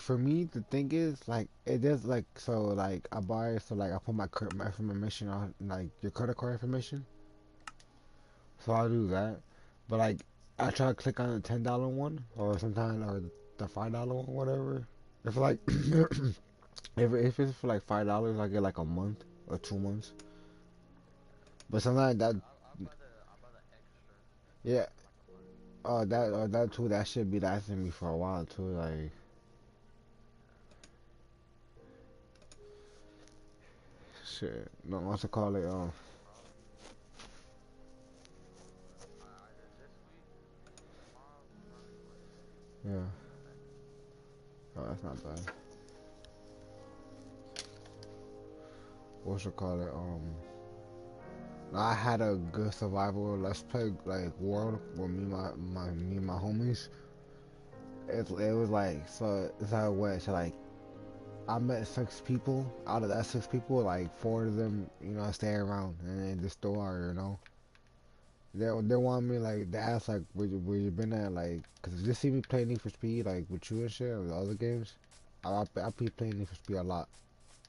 for me, the thing is, like, it is like, so, like, I buy, so, like, I put my information on, like, your credit card information. So I'll do that. But, like, I try to click on the $10 one, or sometimes, or the $5 one, whatever. If, like, if it's for, like, $5, I get, like, a month or 2 months. But sometimes that, yeah, that too, that should be lasting me for a while, too, like, shit. No, what's it call it, yeah. Oh, that's not bad. What's it call it, I had a good survival let's play like world with me and my homies. It was like so it's how it went. So like I met 6 people. Out of that 6 people, like 4 of them, stay around and they just throw out, They want me like they ask like where you been at like because they see me play Need for Speed like with you and shit or the other games. I be playing Need for Speed a lot,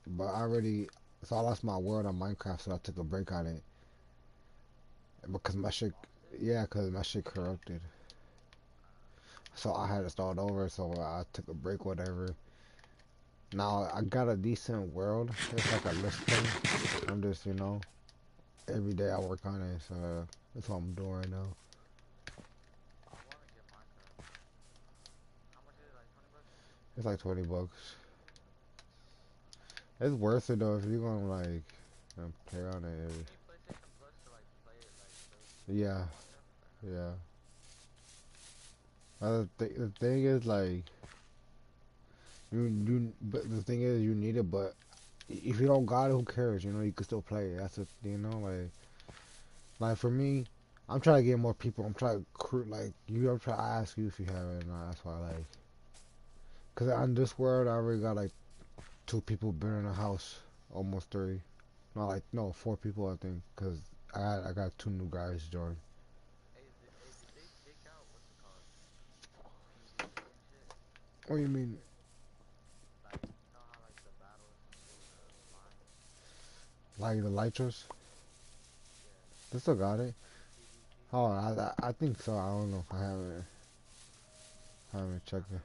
but I lost my world on Minecraft, so I took a break on it because my shit, yeah, because my shit corrupted. So I had to start over, so I took a break, whatever. Now I got a decent world. It's like a list thing. I'm just, every day I work on it, so that's what I'm doing right now. It's like $20. It's worth it though if you're gonna like play on it. Yeah, yeah. The thing is like but the thing is you need it, but if you don't got it, who cares? You can still play it. That's a, like for me, I'm trying to get more people. I'm trying to like you. I'm trying to ask you if you have it or not. That's why cause on this world I already got like 2 people been in a house, almost 3. Not like no 4 people I think. Cause I got 2 new guys join. What do you mean? Like the Lytras? They still got it. Oh, I think so. I don't know. I haven't checked it.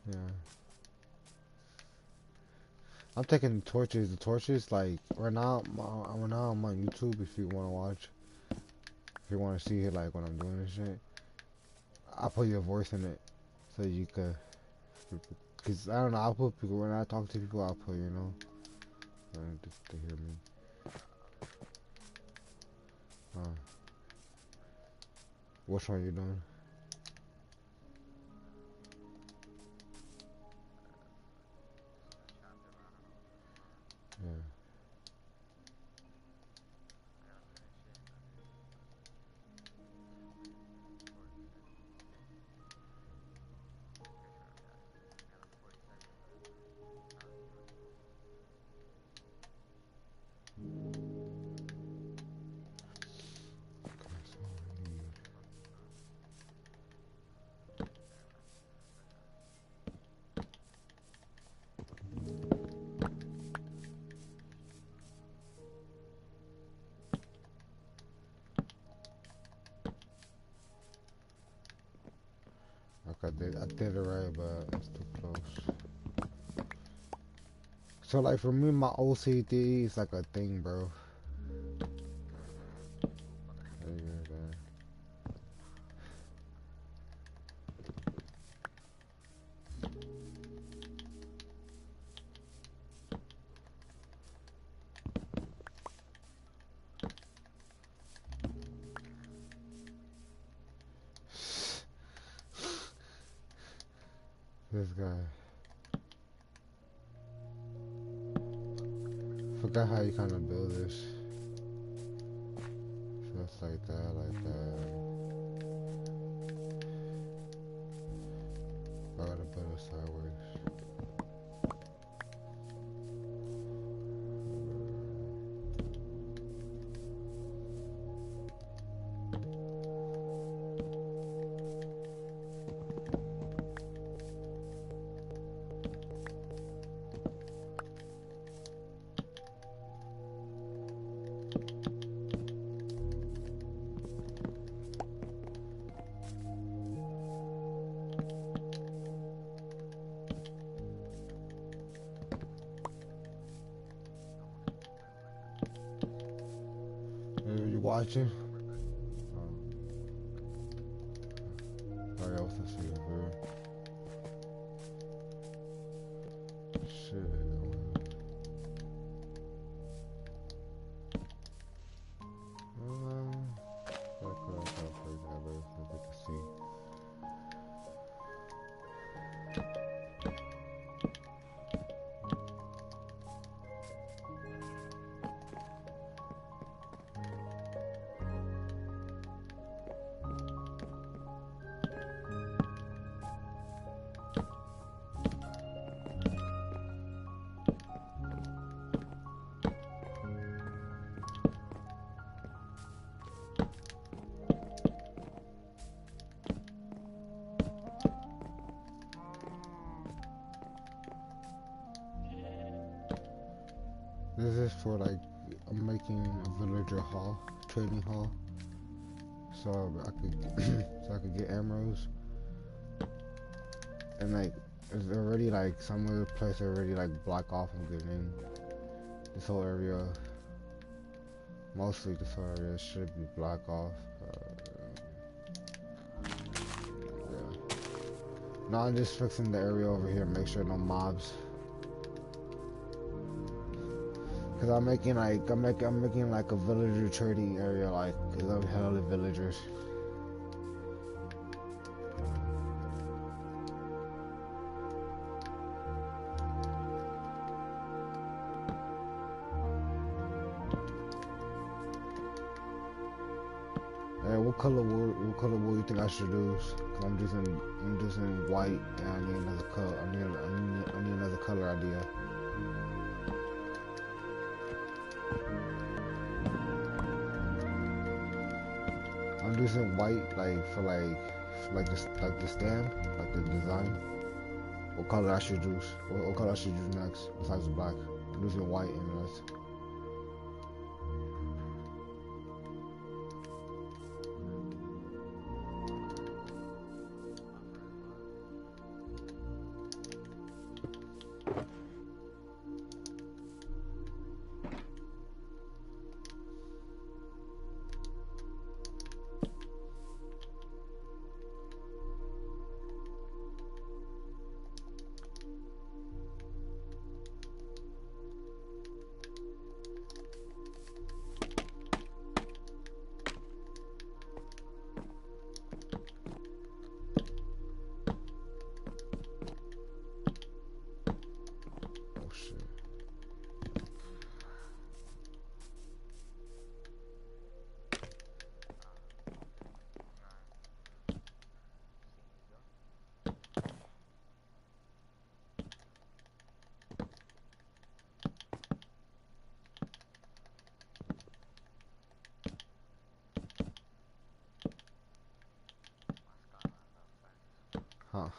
Yeah. I'm taking the torches. The torches, like right now I'm on YouTube. If you want to watch, if you want to see it, like when I'm doing this shit, I put your voice in it so you could. Cause I don't know. I'll put people when I talk to people. I'll put just to hear me. Uh, which one you doing? Yeah. Okay, I did it right, but it's too close. So like for me, my OCD is like a thing, bro. Yeah, this guy. Forgot how you kind of build this. Just like that, like that. I gotta build it sideways. watching. Sorry, I was listening for shit. This is for like, I'm making a villager hall, trading hall, so I could get emeralds, and like it's already like some of the places already like block off from getting in. This whole area, mostly this whole area should be blocked off. Yeah. Now I'm just fixing the area over here, make sure no mobs. Cause I'm making like a villager trading area, like cause I'm hella villagers. Hey, what color wool you think I should use? Cause I'm using white, and I need another color. I need another color idea. I'm using white for the stand, like the design. What color I should use? What color I should use next besides black? I'm using white and this.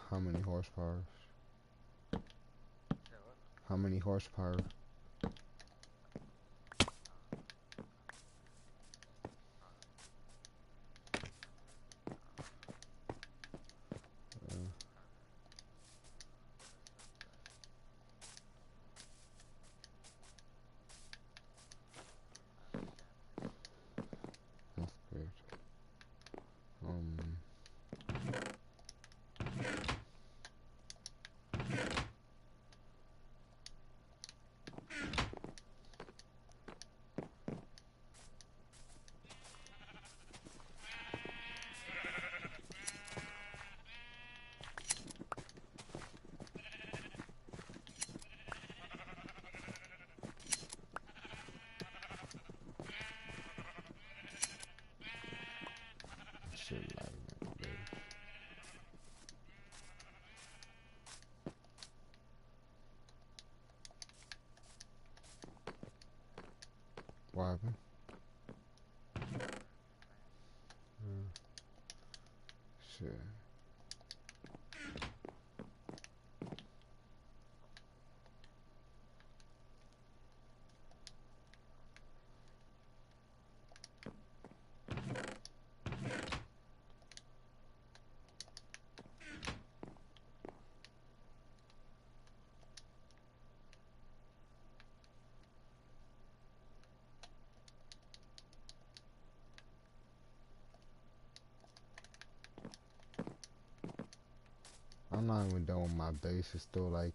How many horsepower? How many horsepower? That's good. Shit like that, dude. What happened? Shit. not even done with my base. It's still like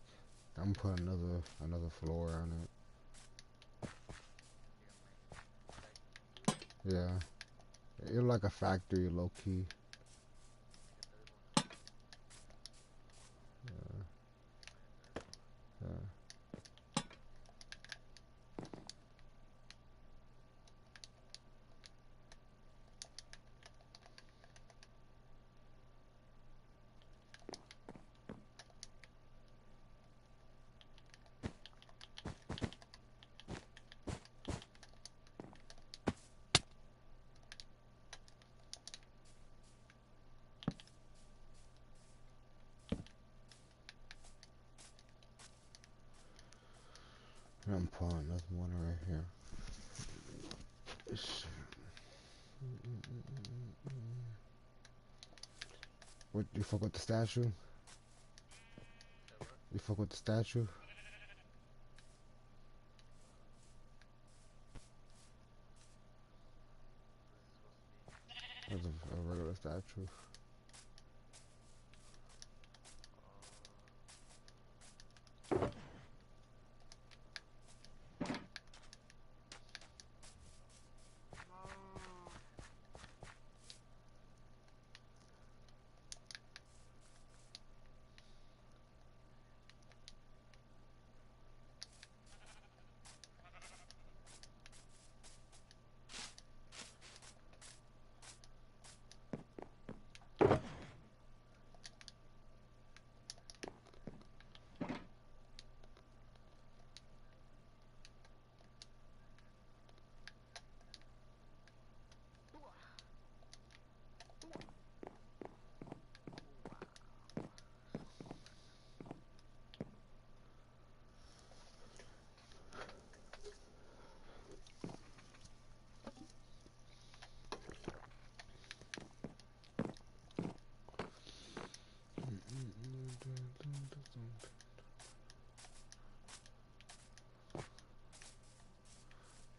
I'm putting another floor on it. Yeah, it's like a factory, low key. Yeah, yeah. And I'm pulling another one right here. What, you fuck with the statue? You fuck with the statue? That's a regular statue.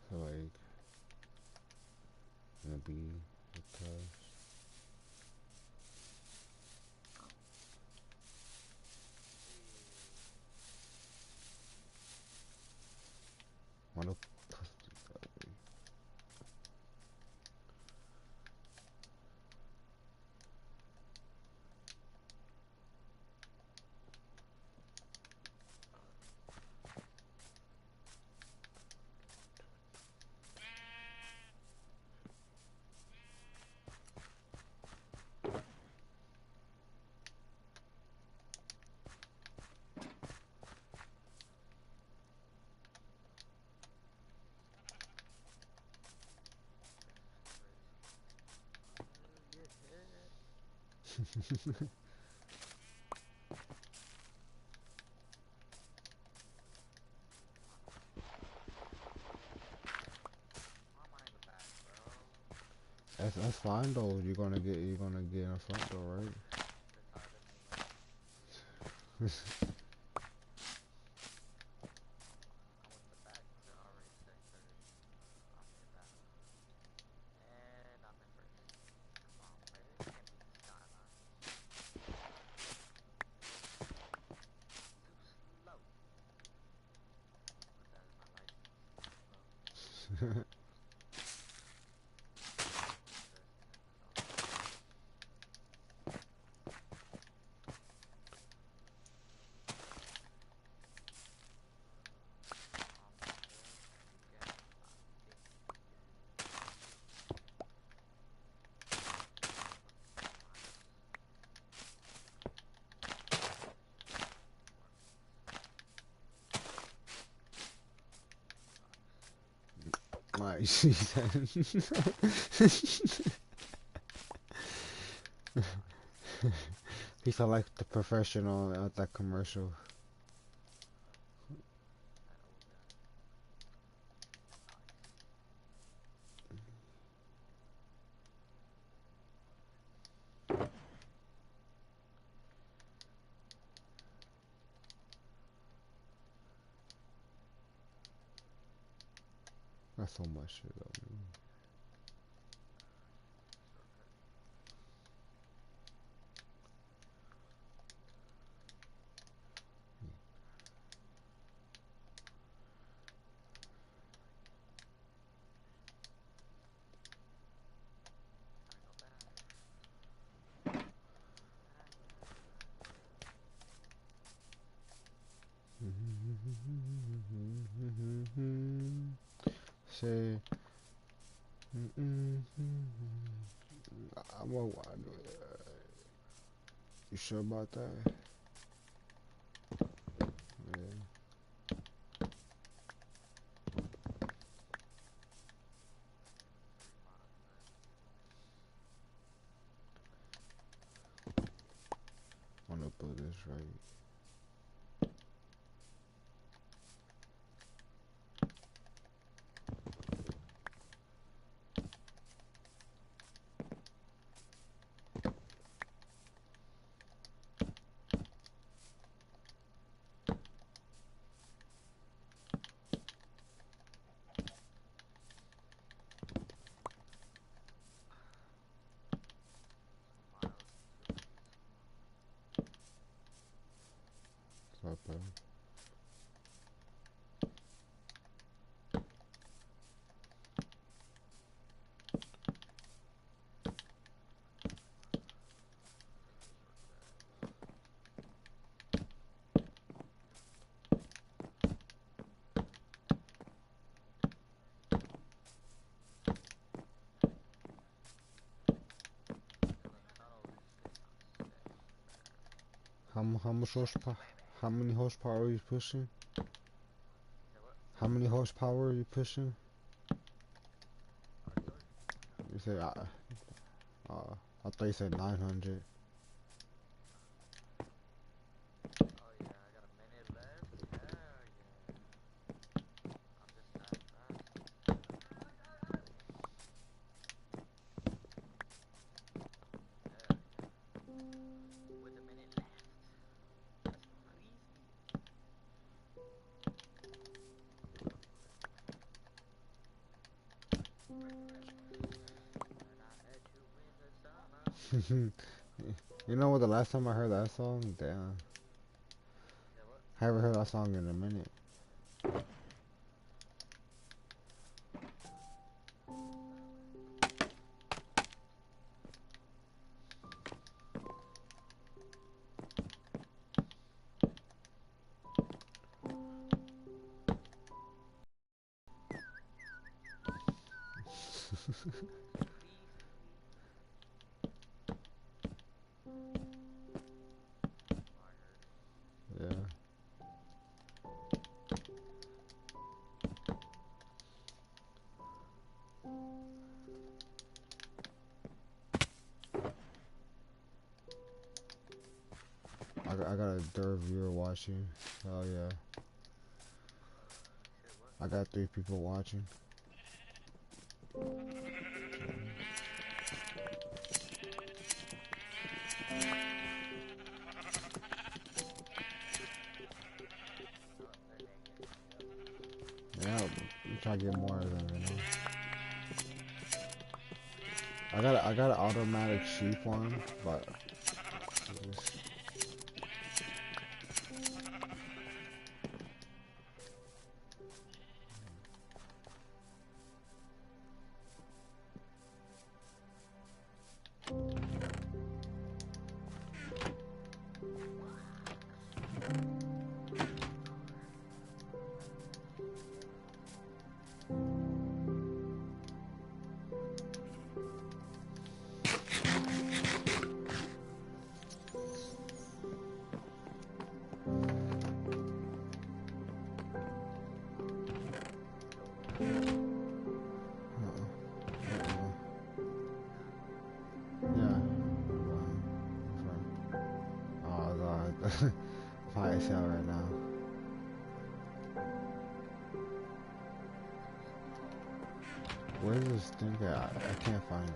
So like, gonna be because one of that's fine though. You're gonna get in front though, right? Like she said. He felt like the professional at that commercial. That's so much shit though, man. Say, I'm a, you sure about that? Yeah. I'm gonna put this right. Not bad. How much horsepower? How many horsepower are you pushing? How many horsepower are you pushing? You said I thought you said 900. You know what? The last time I heard that song, damn, I haven't heard that song in a minute. Yeah. I got a third viewer watching. Oh yeah. I got 3 people watching. Yeah, I'm trying to get more of them, you know. I got an automatic sheep one, but yeah. Oh god, fire sale right now. Where's this thing at? I can't find it.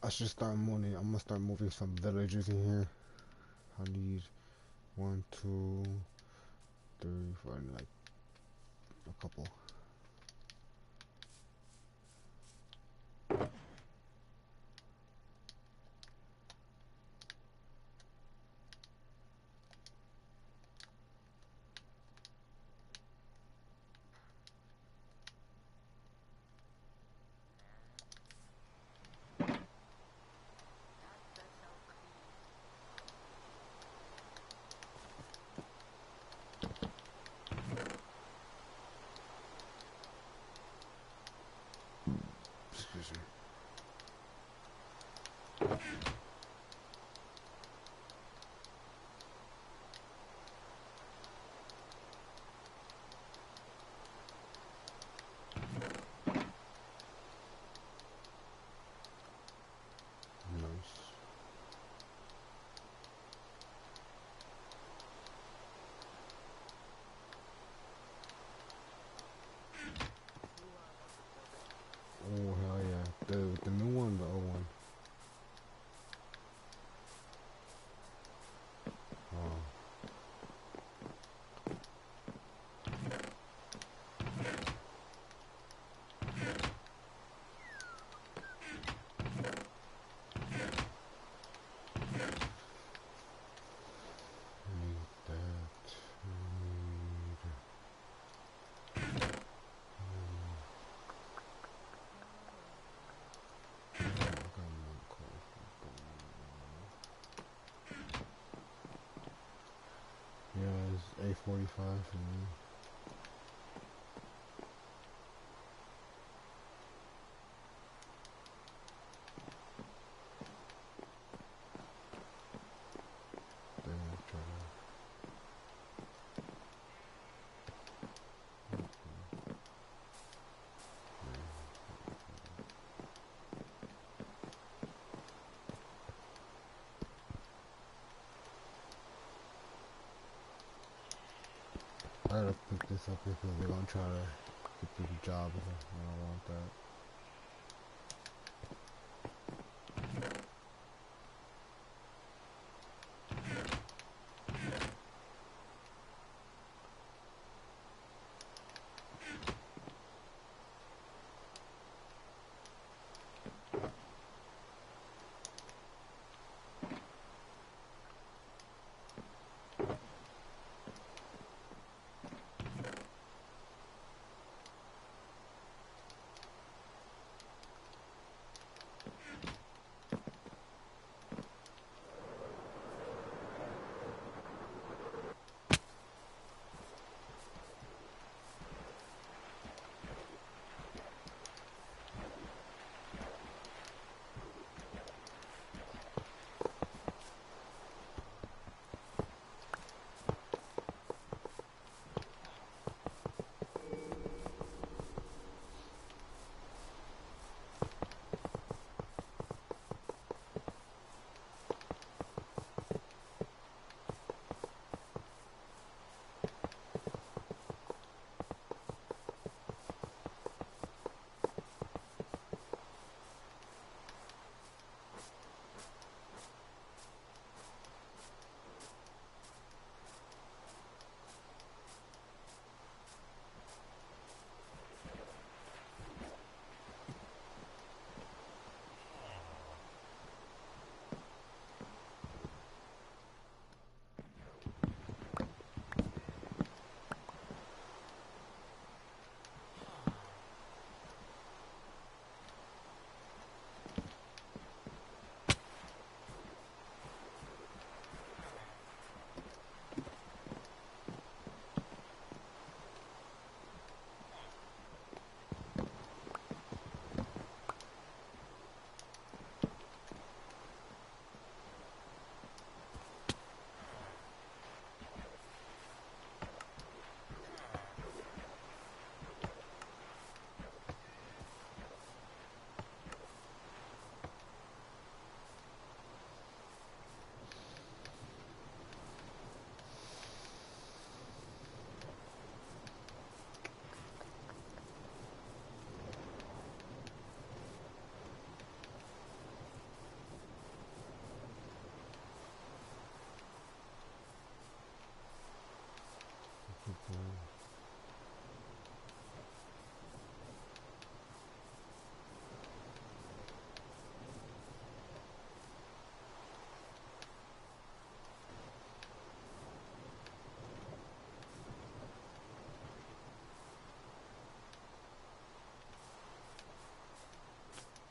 I should start moving. I'm gonna start moving some villagers in here. I need 1, 2, 3, 4, and like a couple. 8:45 for me. I gotta pick this up because they're gonna try to get the job. I don't want that.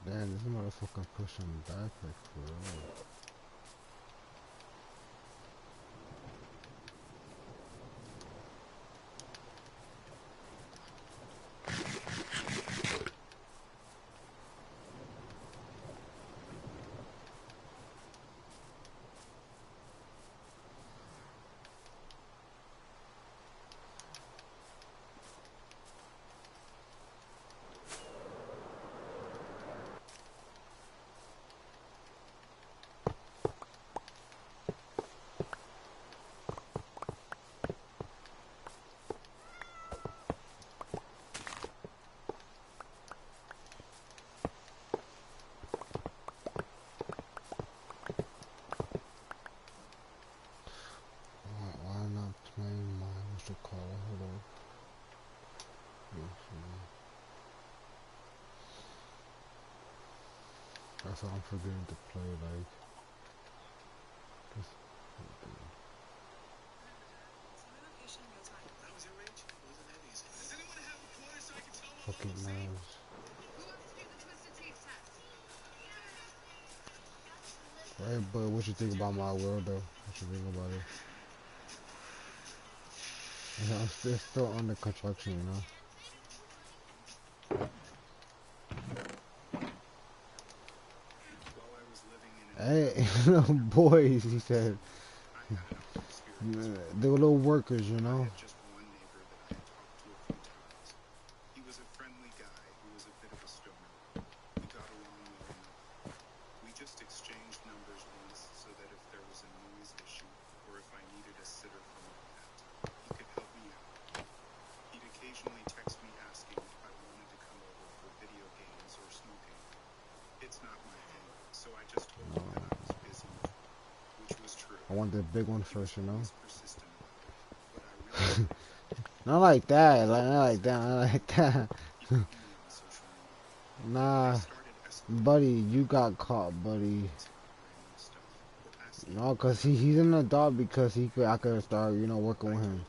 Damn, this motherfucker pushing back like for real. Why not playing my, what's it called? Hold on. That's what I'm forgetting to play, like. Just, fucking knives. Right, but what you think about my world, though? What you think about it? It's still under construction, you know. Hey, boys, he said. They were little workers, you know. I want the big one first, you know. Not like that, not like that, not like that. Nah, buddy, you got caught, buddy. No, cause he's in the dark because I could start, you know, working with him.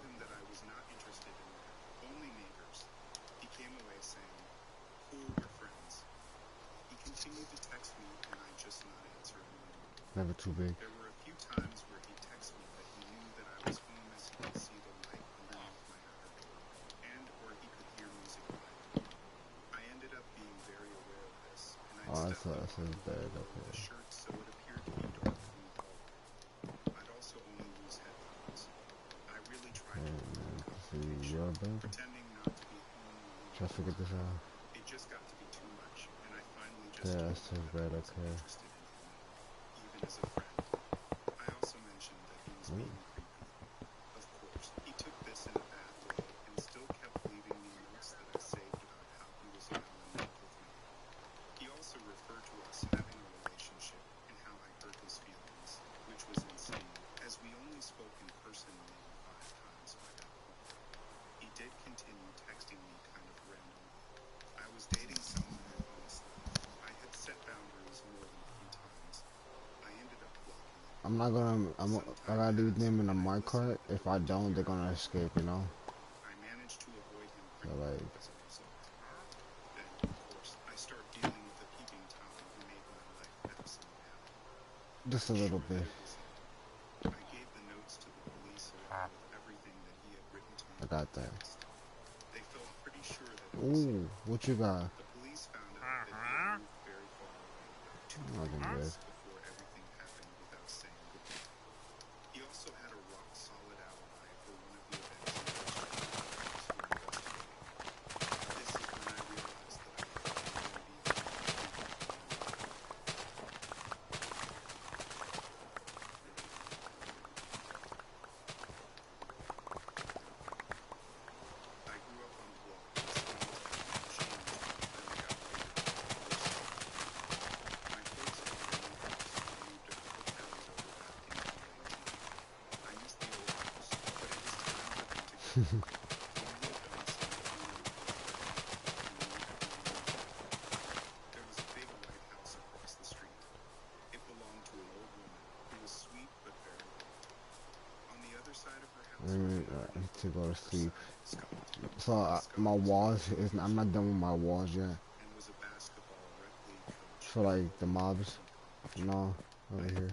Never too big. Oh, that's his bed, okay. See your bed? Try to figure this out. Yeah, that's his bed, okay. I'm not gonna, I gotta leave them in a mark cart. If I don't, they're gonna escape, you know? So like, just a little bit. I got that. Ooh, what you got? Nothing good. To go to sleep. So my walls is I'm not done with my walls yet. For like the mobs, no, over here.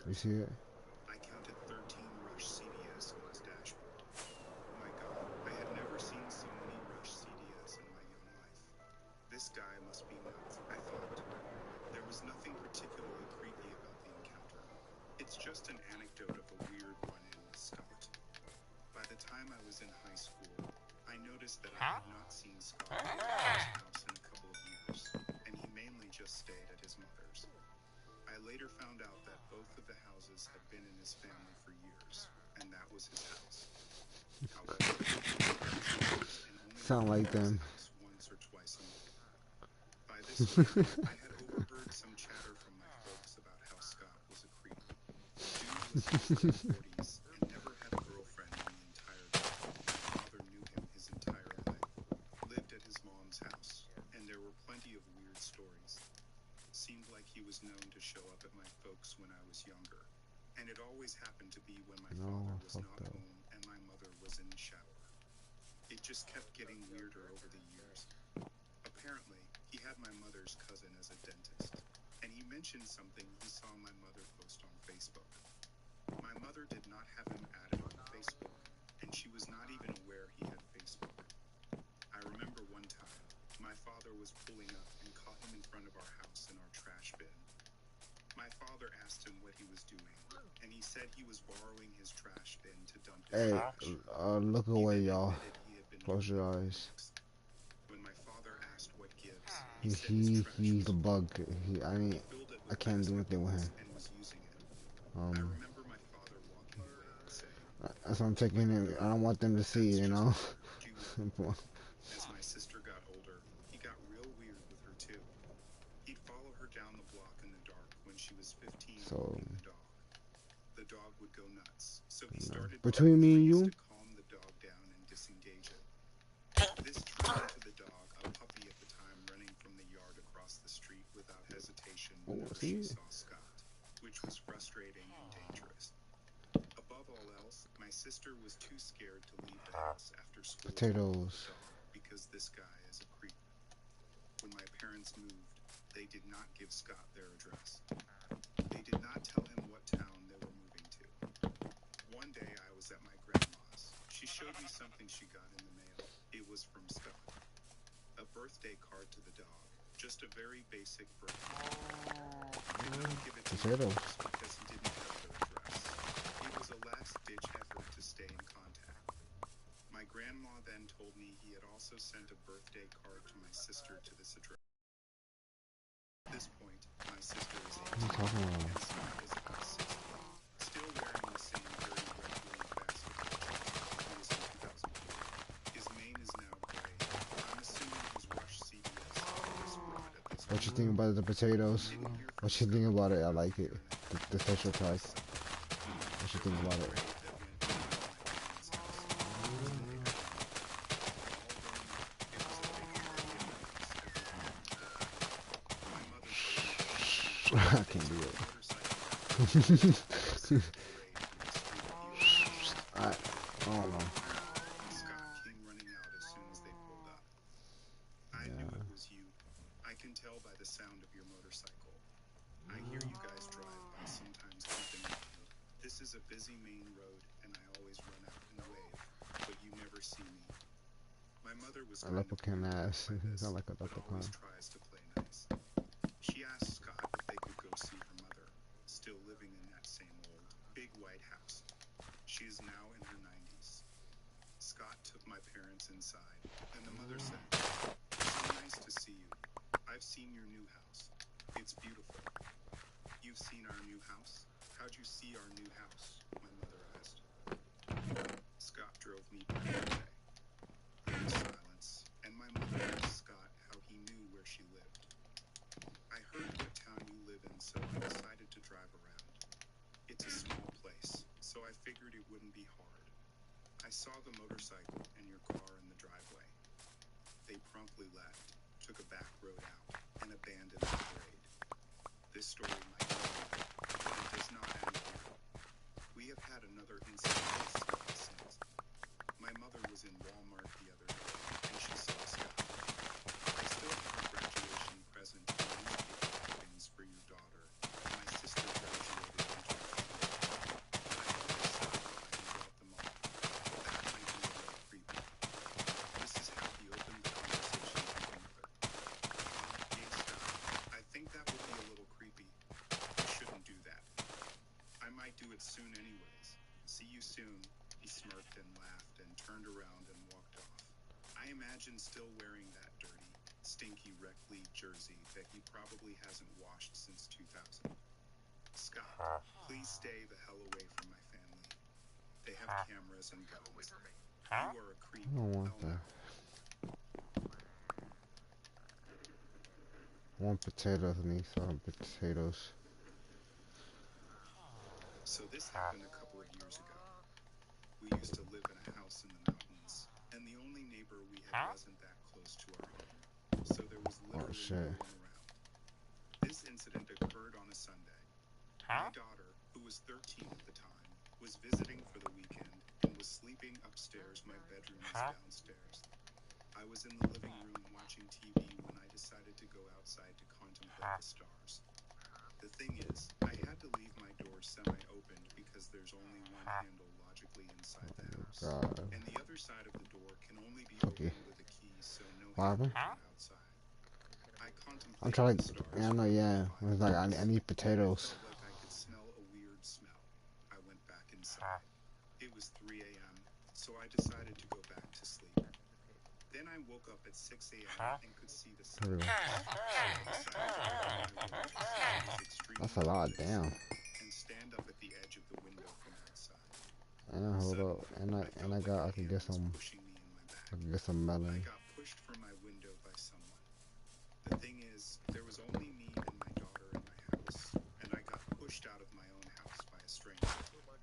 You see it? I counted 13 Rush CDS on his dashboard. My God, I had never seen so many Rush CDS in my young life. This guy must be nuts, I thought. There was nothing particularly creepy about the encounter. It's just an anecdote of a weird run-in with Scott. By the time I was in high school, I noticed that I had not seen Scott at his house in a couple of years, and he mainly just stayed at his mother's. I later found out that both of the houses had been in his family for years, and that was his house. However, sound like them. Once or twice a month. By this time, I had overheard some chatter from my folks about how Scott was a creep. The dude was in his 40s and never had a girlfriend in the entire time. My father knew him his entire life. seemed like he was known to show up at my folks when I was younger. And it always happened to be when my father was not home and my mother was in the shower. It just kept getting weirder over the years. Apparently, he had my mother's cousin as a dentist, and he mentioned something he saw my mother post on Facebook. My mother did not have him added on Facebook, and she was not even aware he had Facebook. I remember one time, my father was pulling up and caught him in front of our house in our trash bin. My father asked him what he was doing, and he said he was borrowing his trash bin to dump his trash. Look away, y'all. Close your eyes. When my father asked what gives, he said his trash He's a was bug. I can't do anything with him. and was using it. I remember my father walking away and saying, that's what I'm taking in. I don't want them to see, you know. As my sister got older, he got real weird with her too. He'd follow her down the block in the dark when she was 15 walking the dog. The dog would go nuts, so he started between me and you to calm the dog down and disengage it. This turned into the dog, a puppy at the time, running from the yard across the street without hesitation whenever she saw Scott, which was frustrating and dangerous. Above all else, my sister was too scared to leave the house after school potatoes because this guy is a creep. When my parents moved, they did not give Scott their address. They did not tell him what town they were moving to. One day I was at my grandma's. She showed me something she got in the mail. It was from Scott. A birthday card to the dog. Just a very basic birthday card. He couldn't give it to me because he didn't have their address. It was a last-ditch effort to stay in contact. My grandma then told me he had also sent a birthday card to my sister to this address. At this point, my sister is 18 and Scott is about 60, still wearing the same dirty red blue basketball he was in 2004. His mane is now gray. I'm assuming he's rushed CVS or squad at this point. What you think about the potatoes? What you think about it? I like it. The special price. What you think about it? I can't do it. I don't know. Scott came running out as soon as they pulled up. I knew it was you. I can tell by the sound of your motorcycle. I hear you guys drive by sometimes keeping up. This is a busy main road, and I always run out and wave, but you never see me. My mother was kind of leprechaun ass. He's not like a but leprechaun. always tries to play nice. She asked Scott if they could go see her mother, still living in that same old, big white house. She is now in her 90s. Scott took my parents inside, and the mother said, "It's so nice to see you. I've seen your new house. It's beautiful." "You've seen our new house? How'd you see our new house?" my mother asked. Scott drove me by one day. There was silence, and my mother asked Scott how he knew where she lived. "I heard what town you live in, so I decided to drive around. It's a small place, so I figured it wouldn't be hard. I saw the motorcycle and your car in the driveway. They promptly left, took a back road out, and abandoned the parade." This story might be long, but it does not end here. We have had another incident with Scott since. My mother was in Walmart the other day, and she saw Scott. I still have a graduation present and newspaper clippings for your daughter. My sister graduated in 2020. I always stopped by and brought them all. That might be a little creepy. This is how he opened the conversation with my mother. "Hey Scott, I think that would be a little creepy. You shouldn't do that. I might do it soon anyways. See you soon." He smirked and laughed and turned around and walked off. I imagine still wearing that dirty, stinky rec league jersey that he probably hasn't washed since 2000. "Scott, please stay the hell away from my family. They have cameras and guns. You are a creep." I don't want that. I want potatoes and these potatoes. So this happened a couple of years ago. We used to live in a house in the mountains, and the only neighbor we had wasn't that close to our home, so there was literally no one around. This incident occurred on a Sunday. My daughter, who was 13 at the time, was visiting for the weekend and was sleeping upstairs. My bedroom was downstairs. I was in the living room watching TV when I decided to go outside to contemplate the stars. The thing is, I had to leave my door semi-open because there's only one handle logically inside the house. And the other side of the door can only be opened with a key, so no handle from outside. I I'm contemplated trying the to, stars yeah, I know, for yeah. about It's 5 like, I minutes. need potatoes. Felt like I could smell a weird smell. I went back inside. It was 3 a.m., so I decided to go back to sleep. Then I woke up at 6 a.m. and could see the sun. That's a lot, damn. And stand up at the edge of the window from outside. Hold up, and I could get some, melon. I got pushed from my window by someone. The thing is, there was only me and my daughter in my house, and I got pushed out of my own house by a stranger,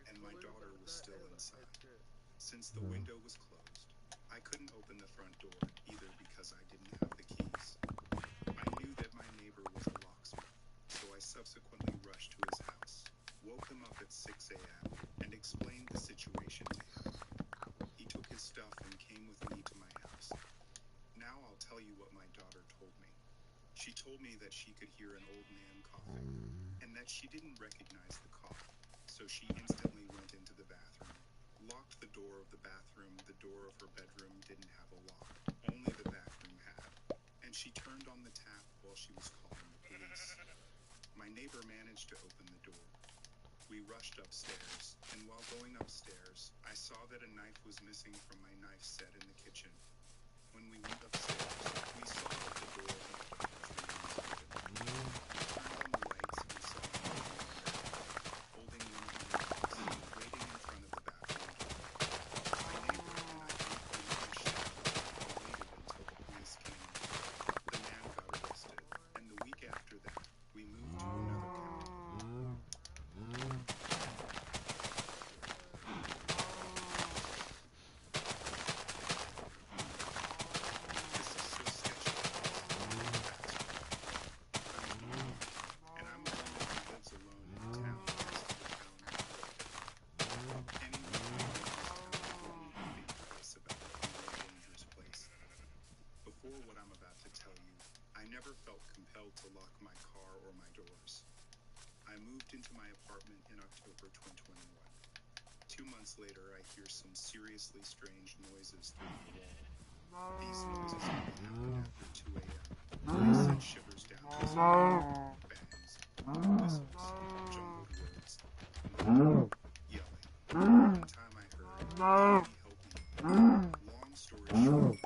and my daughter was still inside. Since the window was closed, I couldn't open the front door either because I didn't have the keys. I knew that my neighbor was a locksmith, so I subsequently rushed to his house, woke him up at 6 a.m., and explained the situation to him. He took his stuff and came with me to my house. Now I'll tell you what my daughter told me. She told me that she could hear an old man coughing, and that she didn't recognize the cough, so she instantly went into the bathroom, locked the door of the bathroom. The door of her bedroom didn't have a lock, only the bathroom had, and she turned on the tap while she was calling the police. My neighbor managed to open the door. We rushed upstairs, and while going upstairs, I saw that a knife was missing from my knife set in the kitchen. When we went upstairs, we saw that the door of my daughter's room was open. We turned on the lights and saw a man in there, holding one of my knives, waiting in front of the bathroom door. My neighbor and I briefly pushed out and waited until the police came. The man got arrested, and the week after that, we moved to another county. Before what I'm about to tell you, I never felt compelled to lock my car or my doors. I moved into my apartment in October 2021. 2 months later, I hear some seriously strange noises through the wall. These noises only happened after 2 a.m. They sent shivers down my spine. Bangs, whistles, jumbled words, yelling. One time I heard, "Help me, help me." Long story short,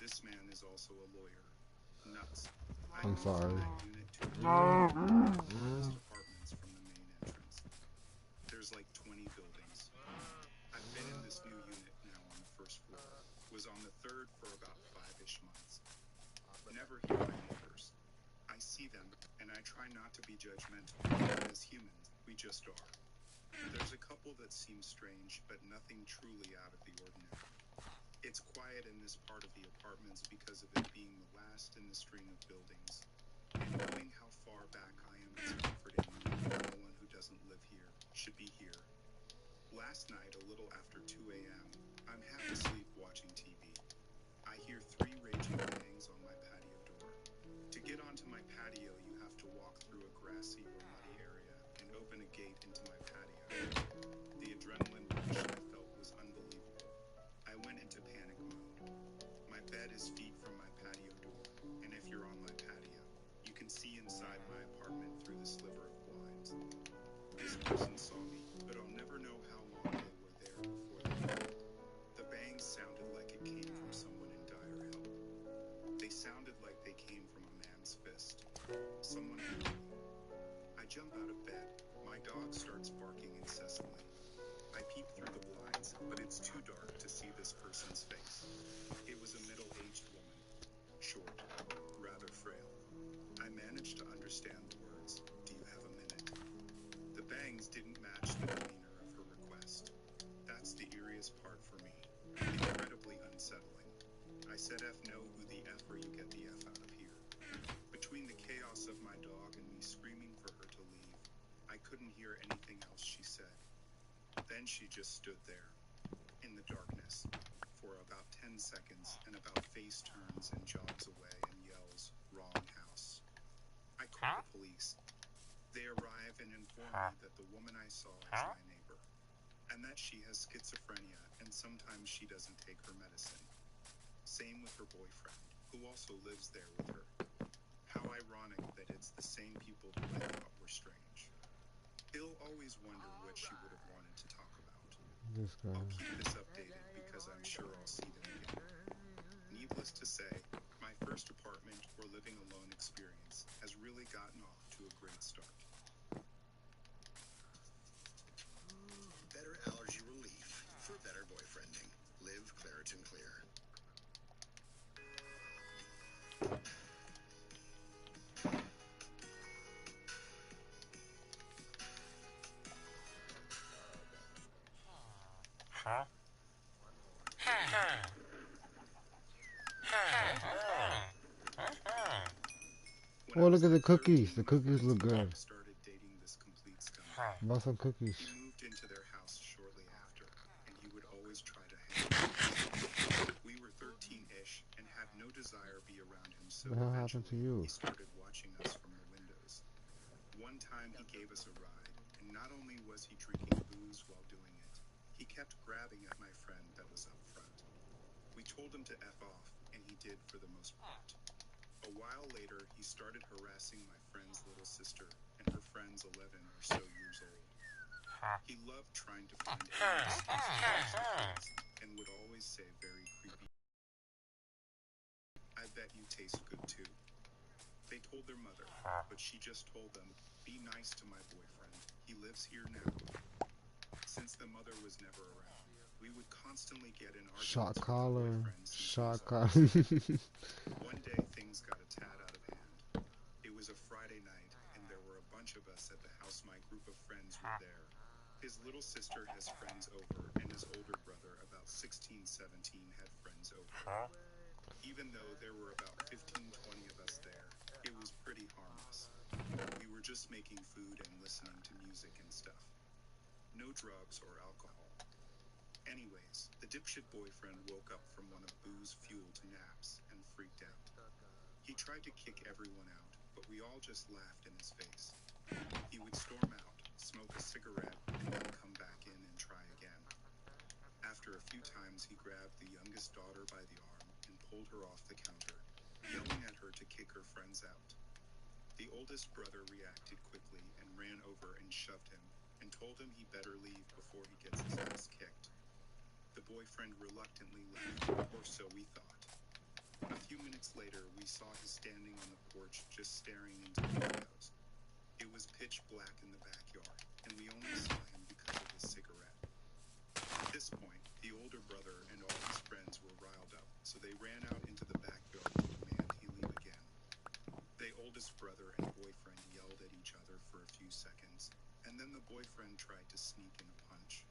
this man is also a lawyer. Nuts. I'm sorry. Unit 2 apartments from the main entrance. There's like 20 buildings. I've been in this new unit now on the first floor. Was on the third for about 5-ish months. Never hear my neighbors. I see them, and I try not to be judgmental. As humans, we just are. There's a couple that seem strange, but nothing truly out of the ordinary. It's quiet in this part of the apartments because of it being the last in the string of buildings. And knowing how far back I am, it's comforting knowing that no one who doesn't live here should be here. Last night, a little after 2 a.m., I'm half asleep watching TV. I hear 3 raging bangs on my patio door. To get onto my patio, you have to walk through a grassy or muddy area and open a gate into my patio. The adrenaline rush I felt was unbelievable. I went into panic mode. My bed is feet from my patio door, and if you're on my patio, you can see inside my apartment through the sliver of blinds. This person saw me, but I'll never know how long they were there before they left. The bangs sounded like it came from someone in dire help. They sounded like they came from a man's fist. Someone help me. I jump out of bed. My dog starts barking incessantly. I peep through the blinds, but it's too dark to see this person's face. It was a middle-aged woman. Short, rather frail. I managed to understand the words, "Do you have a minute?" The bangs didn't match the demeanor of her request. That's the eeriest part for me. Incredibly unsettling. I said F no, who the F are you, get the F out of here. Between the chaos of my dog and me screaming for her to leave, I couldn't hear anything else she said. Then she just stood there, in the darkness, for about 10 seconds, and about face turns and jogs away and yells, "Wrong house." I call the police. They arrive and inform me that the woman I saw is my neighbor, and that she has schizophrenia and sometimes she doesn't take her medicine. Same with her boyfriend, who also lives there with her. How ironic that it's the same people who I thought were strange. He'll always wonder what she would have wanted to talk about. This guy. I'll keep this updated because I'm sure I'll see them again. Needless to say, my first apartment or living alone experience has really gotten off to a great start. Better allergy relief for better boyfriending. Live Claritin Clear. Oh, look at the cookies. The cookies look good. Started dating this complete scum. Buy some cookies. He moved into their house shortly after, and he would always try to hang out. We were 13-ish and had no desire to be around him, so What the hell happened to you? he started watching us from the windows. One time he gave us a ride, and not only was he drinking booze while doing it, he kept grabbing at my friend that was up front. We told him to F off, and he did for the most part. A while later, he started harassing my friend's little sister, and her friend's 11 or so years old. He loved trying to find enemies and would always say very creepy, "I bet you taste good too." They told their mother, but she just told them, "Be nice to my boyfriend. He lives here now." Since the mother was never around, we would constantly get in arguments Shot with our collar. boyfriends and Shot things collar. One day, things got a tad out of hand. It was a Friday night, and there were a bunch of us at the house. My group of friends were there. His little sister has friends over, and his older brother, about 16, 17, had friends over. Even though there were about 15, 20 of us there, it was pretty harmless. We were just making food and listening to music and stuff. No drugs or alcohol. Anyways, the dipshit boyfriend woke up from one of booze-fueled naps and freaked out. He tried to kick everyone out, but we all just laughed in his face. He would storm out, smoke a cigarette, and then come back in and try again. After a few times, he grabbed the youngest daughter by the arm and pulled her off the counter, yelling at her to kick her friends out. The oldest brother reacted quickly and ran over and shoved him and told him he better leave before he gets his ass kicked. The boyfriend reluctantly left, or so we thought. A few minutes later, we saw him standing on the porch just staring into the windows. It was pitch black in the backyard, and we only saw him because of his cigarette. At this point, the older brother and all his friends were riled up, so they ran out into the backyard to demand he leave again. The oldest brother and boyfriend yelled at each other for a few seconds, and then the boyfriend tried to sneak in a punch.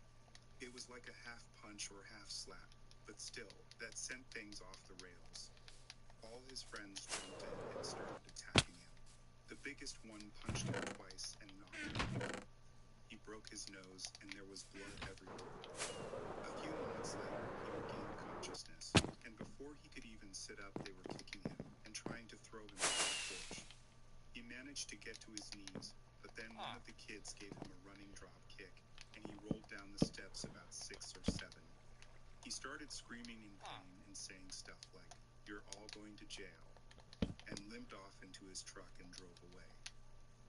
It was like a half punch or half slap, but still, that sent things off the rails. All his friends jumped in and started attacking him. The biggest one punched him twice and knocked him out. He broke his nose and there was blood everywhere. A few moments later, he regained consciousness, and before he could even sit up, they were kicking him and trying to throw him off the porch. He managed to get to his knees, but then one of the kids gave him a running drop kick, and he rolled down the steps about 6 or 7. He started screaming in pain and saying stuff like, "You're all going to jail," and limped off into his truck and drove away.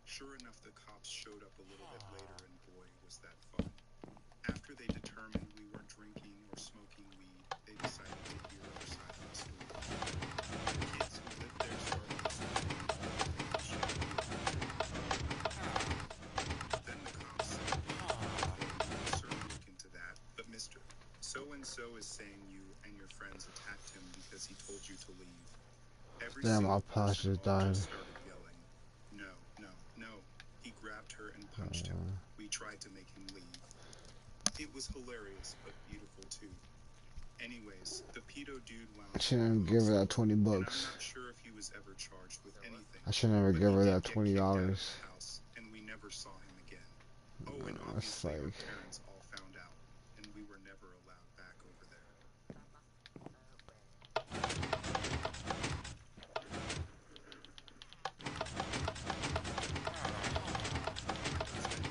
Sure enough, the cops showed up a little bit later, and boy, was that fun. After they determined we weren't drinking or smoking weed, they decided to hear our side of the story. The kids who lived there started listening. Then the cops said, "We'll certainly look into that, but mister, so-and-so is saying you and your friends attacked him because he told you to leave." Every Damn, single our patch person just all died. just started yelling, "No, no, no." He grabbed her and punched him. We tried to make him leave. It was hilarious, but beautiful too. Anyways, the pedo dude wound I up shouldn't in even give her that hospital, 20 and I'm bucks. not sure if he was ever charged with anything, I should never but give he her did that get kicked out of $20. the house, and we never saw him again. Oh, and It's obviously our like, parents all found out, and we were never allowed back over there.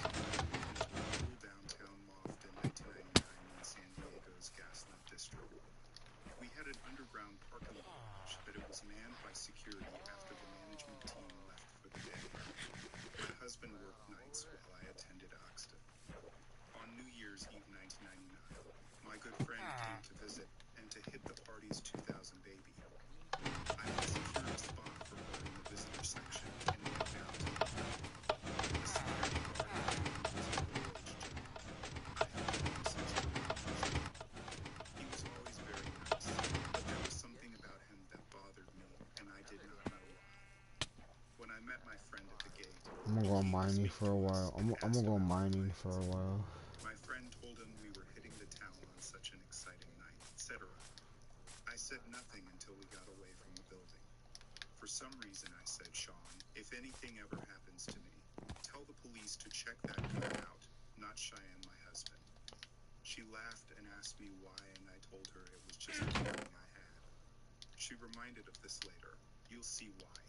Cool downtown loft in 1999 in San Diego's Gaslamp district. We had an underground parking garage, but it was manned by security after the management team left for the day. My husband worked nights while I attended Oxton. On New Year's Eve 1999, my good friend came to visit and to hit the party's 2000 baby. I had secured a spot for her in the visitor section and went down to the party. The security guard in the room was a middle-aged gentleman. I have known him since we were in high school. He was always very nice, but there was something about him that bothered me, and I did not know why. When I met my friend at the gate, I'm gonna he go came to mining speak for to a us while. and I'm asked gonna go about the mining for a plans. while. My friend told him we were hitting the town on such an exciting night, etc. I said nothing until we got away from the building. For some reason, I said, Sean, if anything ever happens to me, tell the police to check that guy out, not Cheyenne, my husband. She laughed and asked me why, and I told her it was just a feeling I had. She reminded of this later. You'll see why.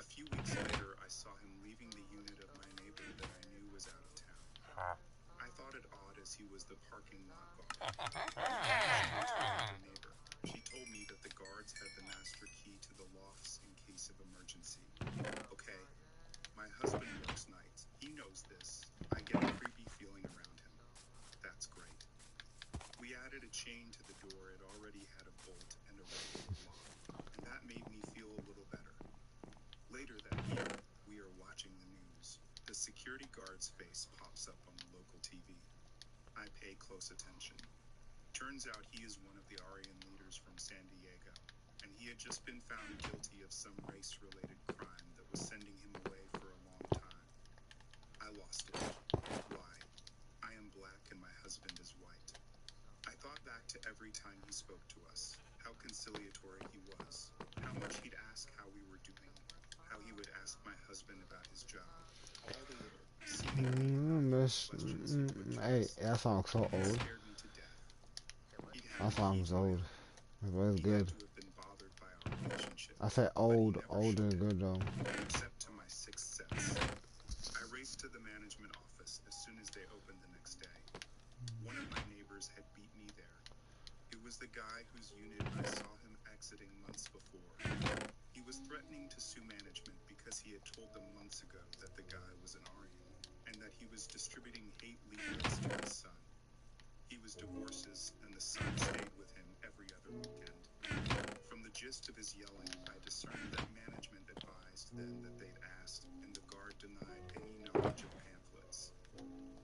A few weeks later, I saw him leaving the unit of my neighbor that I knew was out of town. I thought it odd as he was the parking lot guard. She told her neighbor. She told me that the guards had the master key to the lofts in case of emergency. Okay, my husband works nights. He knows this. I get a creepy feeling around him. That's great. We added a chain to the door. It already had a bolt and a regular lock, and that made me feel a little better. Later that year, we are watching the news. The security guard's face pops up on the local TV. I pay close attention. Turns out he is one of the Aryan leaders from San Diego, and he had just been found guilty of some race-related crime that was sending him away for a long time. I lost it. Why? I am black and my husband is white. I thought back to every time he spoke to us, how conciliatory he was, how much he'd ask how we were doing, how he would ask my husband about his job, all the little, seemingly obvious questions he put to Hey, us. that song's so It old. scared me to death. He'd had That me heat song's my old. up. But it's He had good. to have been bothered by our relationship, I said but he old, never old showed and it, good though. except to my sixth sense. I raced to the management office as soon as they opened the next day. One of my neighbors had beat me there. It was the guy whose unit I saw him exiting months before. He was threatening to sue management because he had told them months ago that the guy was an Aryan, and that he was distributing hate leaflets to his son. He was divorces, and the son stayed with him every other weekend. From the gist of his yelling, I discerned that management advised then that they'd asked, and the guard denied any knowledge of pamphlets.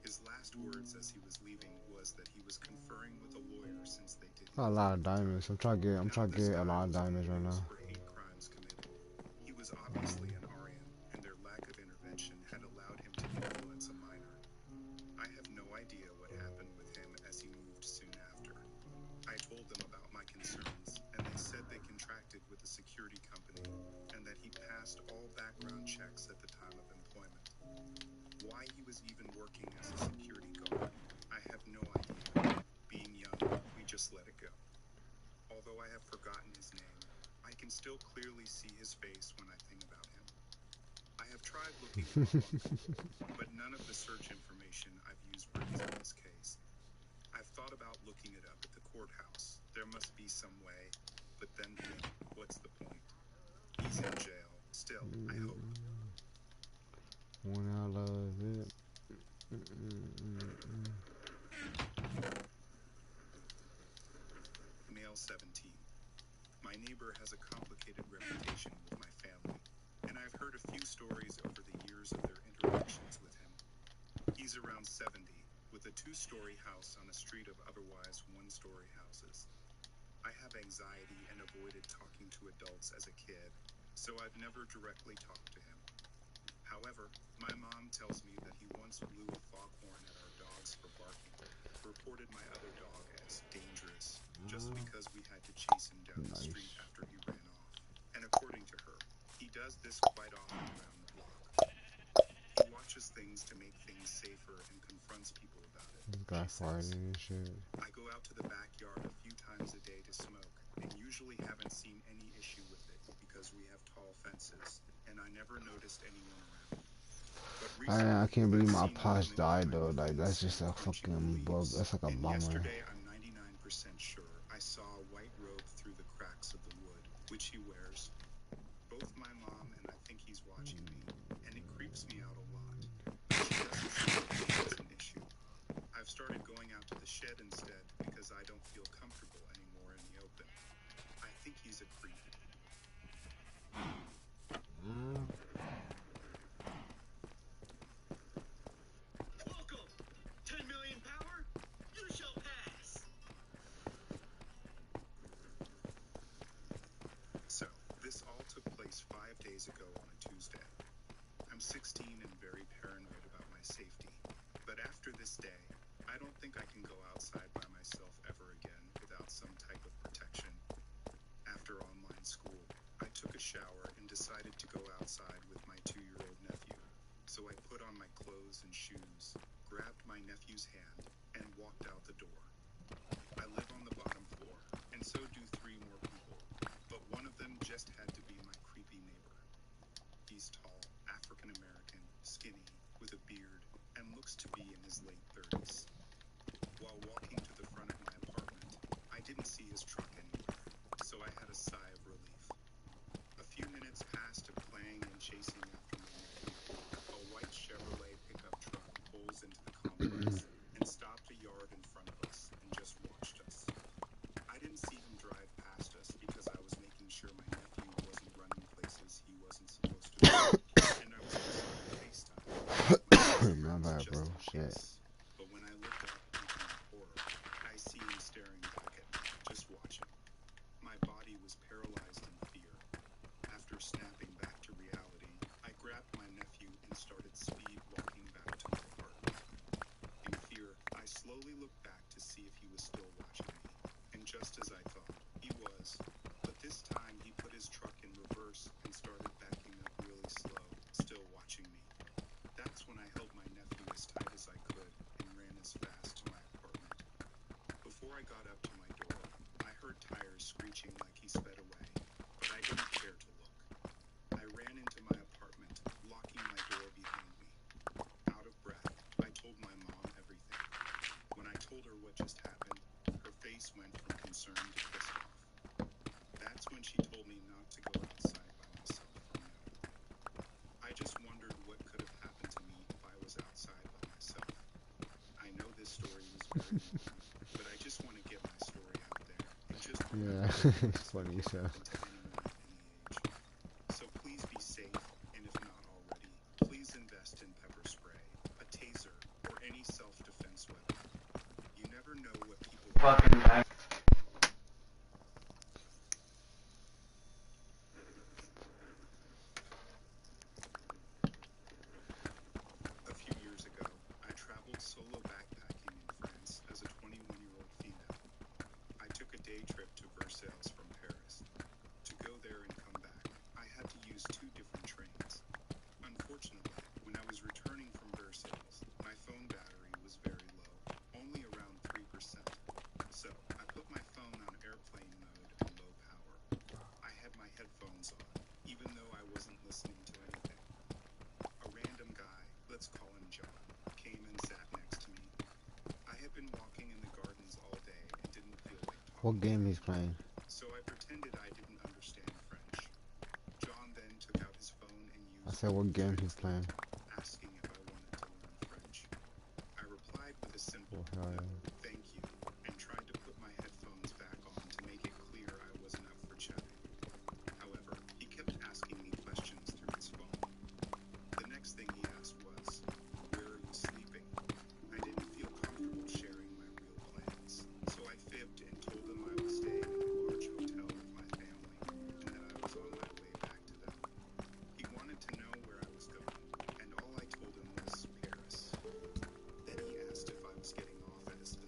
His last words as he was leaving was that he was conferring with a lawyer since they didn't Got a meet lot at of the time. diamonds. I'm trying to This get a guy lot of was on the diamonds right news now. for hate crimes committed. He was obviously an Aryan, and their lack of intervention had allowed him to influence a minor. I have no idea what happened with him as he moved soon after. I told them about my concerns, and they said they contracted with a security company, and that he passed all background checks at the time of employment. Why he was even working as a security guard, I have no idea. Being young, we just let it go. Although I have forgotten his name, I can still clearly see his face when I think about him. I have tried looking him up online, but none of the search information I've used brings up this case. I've thought about looking it up at the courthouse. There must be some way, but then think, what's the point? He's in jail. Still, I hope. When I love it. Male 17. My neighbor has a complicated reputation with my family, and I've heard a few stories over the years of their interactions with him. He's around 70, with a 2-story house on a street of otherwise 1-story houses. I have anxiety and avoided talking to adults as a kid, so I've never directly talked to him. However, my mom tells me that he once blew a foghorn at our dogs for barking, reported my other dog as dangerous, just because we had to chase him down the street after he ran off. And according to her, he does this quite often around the block. He watches things to make things safer and confronts people about it. Got farted and shit. I go out to the backyard a few times a day to smoke and usually haven't seen any issue with it because we have tall fences and I never noticed anyone around. I can't believe my posh died though. Like that's just a fucking bug. That's like a bummer. Yesterday, I'm 99% sure I saw a white robe through the cracks of the wood, which he wears. Both my mom and I think he's watching me, and it creeps me out a lot. She doesn't seem like it's an issue. I've started going out to the shed instead because I don't feel comfortable anymore in the open. I think he's a creep. Welcome! 10 million power? You shall pass! So, this all took place 5 days ago on a Tuesday. I'm 16 and very paranoid about my safety. But after this day, I don't think I can go outside by myself ever again without some type of protection. After online school, I took a shower and decided to go outside with my 2-year-old nephew. So I put on my clothes and shoes, grabbed my nephew's hand, and walked out the door. I live on the bottom floor, and so do 3 more people, but one of them just had to be my creepy neighbor. He's tall, African-American, skinny, with a beard, and looks to be in his late 30s. While walking to the front of my apartment, I didn't see his truck anywhere, so I had a sigh of relief. A few minutes passed of playing and chasing after my nephew. A white Chevrolet pickup truck pulls into the complex and stopped a yard in front of us and just watched us. I didn't see him drive past us because I was making sure my nephew wasn't running places he wasn't supposed to be, and I was also on FaceTime. My bad, bro. Shit. But when I looked up into my horror, I see him staring back at me, just watching. My body was paralyzed in fear. After snapping back to reality, I grabbed my nephew and started speed walking back to my apartment. In fear, I slowly looked back to see if he was still watching me, and just as I thought, he was. But this time he put his truck in reverse and started backing up really slow, still watching me. That's when I held my nephew as tight as I could and ran as fast to my apartment. Before I got up to my door, I heard tires screeching like he sped away, but I didn't care to look. I ran into my apartment, locking my door behind me. Out of breath, I told my mom everything. When I told her what just happened, her face went from concern to pissed off. That's when she told me not to go outside by myself from now on. I just wondered what could have happened to me if I was outside by myself. I know this story was very long, but I just want to get my story out there. And just Yeah, it's funny, so. to anyone at any age. So please be safe, and if not already, please invest in pepper spray, a taser, or any self-defense weapon. You never know what people fucking. A few years ago, I traveled solo backpacking in France as a 21-year-old female. I took a day trip to Versailles from Paris. To go there and come back, I had to use 2 different trains. Unfortunately, when I was returning from Versailles, my phone battery was very low, only around 3%. So, I put my phone on airplane mode and low power. I had my headphones on, even though I wasn't listening to anything. A random guy, let's call him John, came and sat next to me. I had been walking in the gardens all day and didn't feel like talking. What game he's playing? So I pretended I didn't understand French. John then took out his phone and used I said, what game he's playing? asking if I wanted to learn French. I replied with a simple Oh, no, yeah. thank you, and tried to put my headphones back on to make it clear I wasn't up for chatting. However, he kept asking me questions through his phone. The next thing he asked was, where are you sleeping? I didn't feel comfortable sharing my real plans, so I fibbed and told him I was staying in a large hotel with my family, and that I was on my way back to them. He wanted to know where I was going, and all I told him was Paris. Then he asked if I was getting off at a specific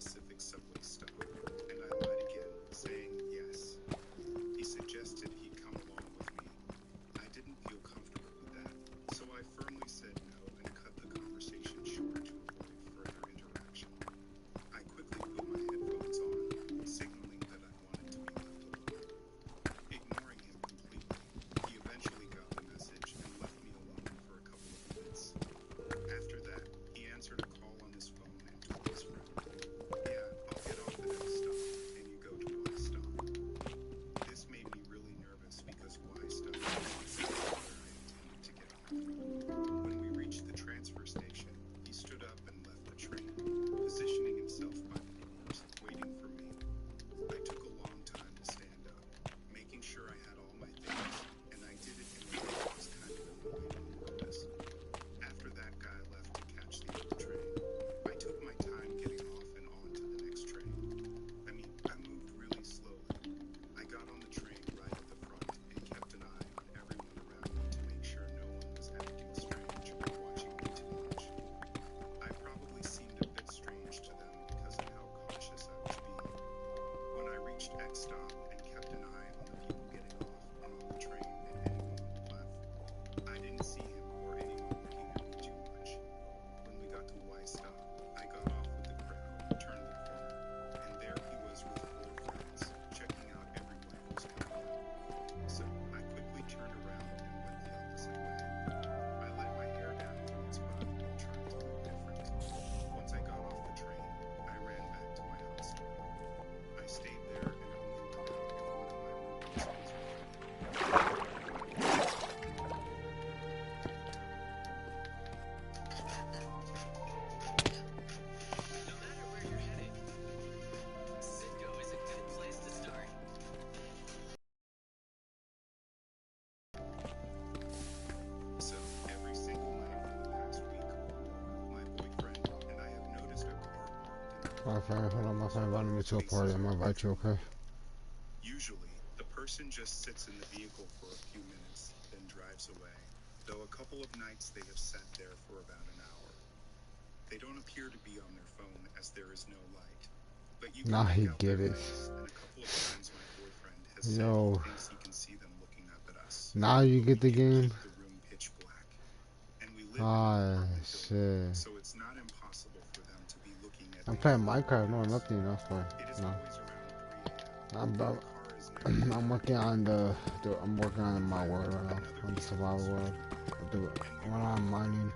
My friend, hold on, my friend invited me to a party. I'm gonna invite you, okay? Usually, the person just sits in the vehicle for a few minutes, then drives away. Though a couple of nights they have sat there for about an hour. They don't appear to be on their phone as there is no light. But you can Nah, he make out their get it. face, and a couple of times my boyfriend has said Yo. he thinks he can see them looking up at us. Now you But get the we do game. keep the room pitch black. And we live in an Ah, apartment shit. building, so it's not impossible for them to be looking at I'm the playing Minecraft, no, nothing, that's why. It is No. always around 3 a.m. I'm, The bro, car is never I'm working on I'm working on my world right now, on the survival world. When I'm mining,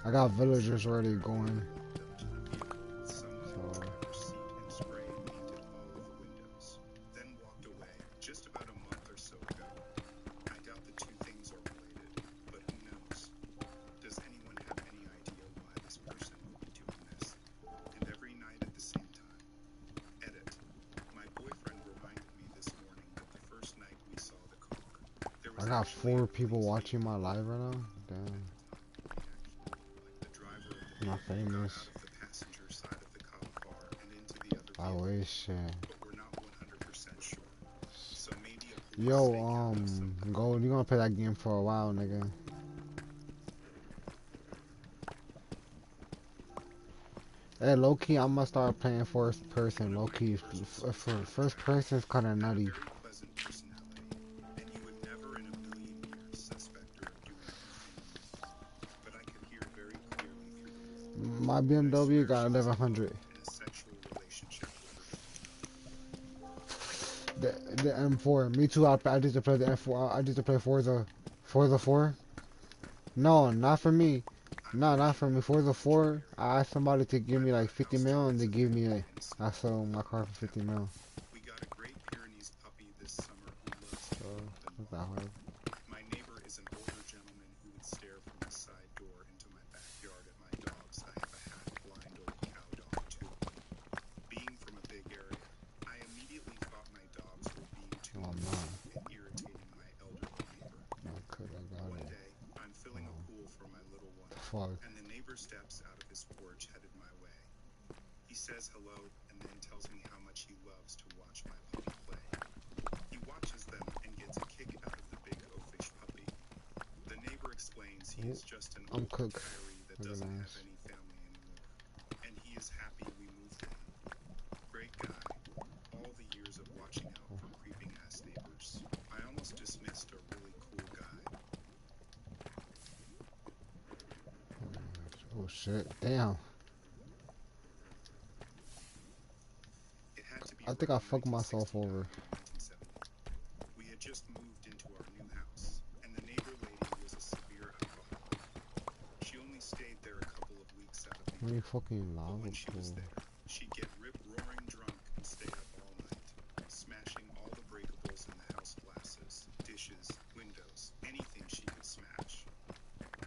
I got villagers already going. So, Then walked away just about a month or so ago. I doubt the two things are related, but who knows? Does anyone have any idea why this person would be doing this? And every night at the same time. Edit. My boyfriend reminded me this morning that the first night we saw the car, there was I got actually 4 a people police watching my vehicle. live right now. Damn. The driver of I'm the not vehicle got famous. out of the passenger side of the cop car and into the other I vehicle, wish. but we're not 100% sure. So maybe a police Yo, stakeout of some kind. Gold, you gonna play that game for a while, nigga. Hey, low key, I'm gonna start playing first person. Low key, for first person is kind of nutty. Very pleasant personality, and you would never in a million years suspect her of doing anything. But I could hear very clearly through the wall. My BMW got 1100. In a sexual relationship with The M4. Me too. I used to play the M4. I used to play Forza 4. No, not for me. No, not for me. Forza 4. I asked somebody to give me like 50 mil, and they gave me like I sold my car for 50 mil. We got a Great Pyrenees puppy this summer who loves to So jump and it's not hard. My neighbor is an older gentleman who would stare from the side door into my backyard at my dogs. I have a half-blind old cow dog too. Being from a big area, I immediately thought my dogs were being too noisy and irritating my elderly neighbor. One day, I'm filling a pool for my little one, and the neighbor steps out of his porch headed my way. He says hello and then tells me how much he loves to watch my puppy play. He watches them and gets a kick out of the big oafish puppy. The neighbor explains he is just an old retiree that doesn't have any family anymore, and he is happy we moved in. Great guy. All the years of watching out for creeping ass neighbors, I almost dismissed a really cool guy. Oh shit! Damn. It had to be I think I around fucked myself 1969 over. or 1970. We had just moved into our new house, and the neighbor lady was a severe alcoholic. She only stayed there a couple of weeks out of the Really year, fucking but lava when she was pool. there, she'd get rip-roaring drunk and stay up all night, smashing all the breakables in the house, glasses, dishes, windows, anything she could smash.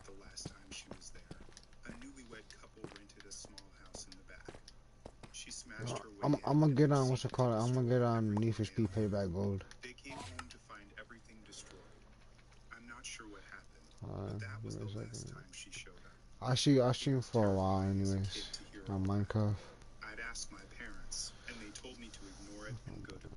The last time she was there, a newlywed couple rented a small house in the back. She smashed her way I'm in gonna and get on what's it proceeded called? to I'm gonna destroy get on every Need for Speed detail. Payback Gold. They came home to find everything destroyed. I'm not sure what happened, but that Give was me the a last second. time she showed up. I It stream was for a while terrifying as a anyways. kid to hear On all that. Minecraft. I'd asked my parents, and they told me to ignore it and go to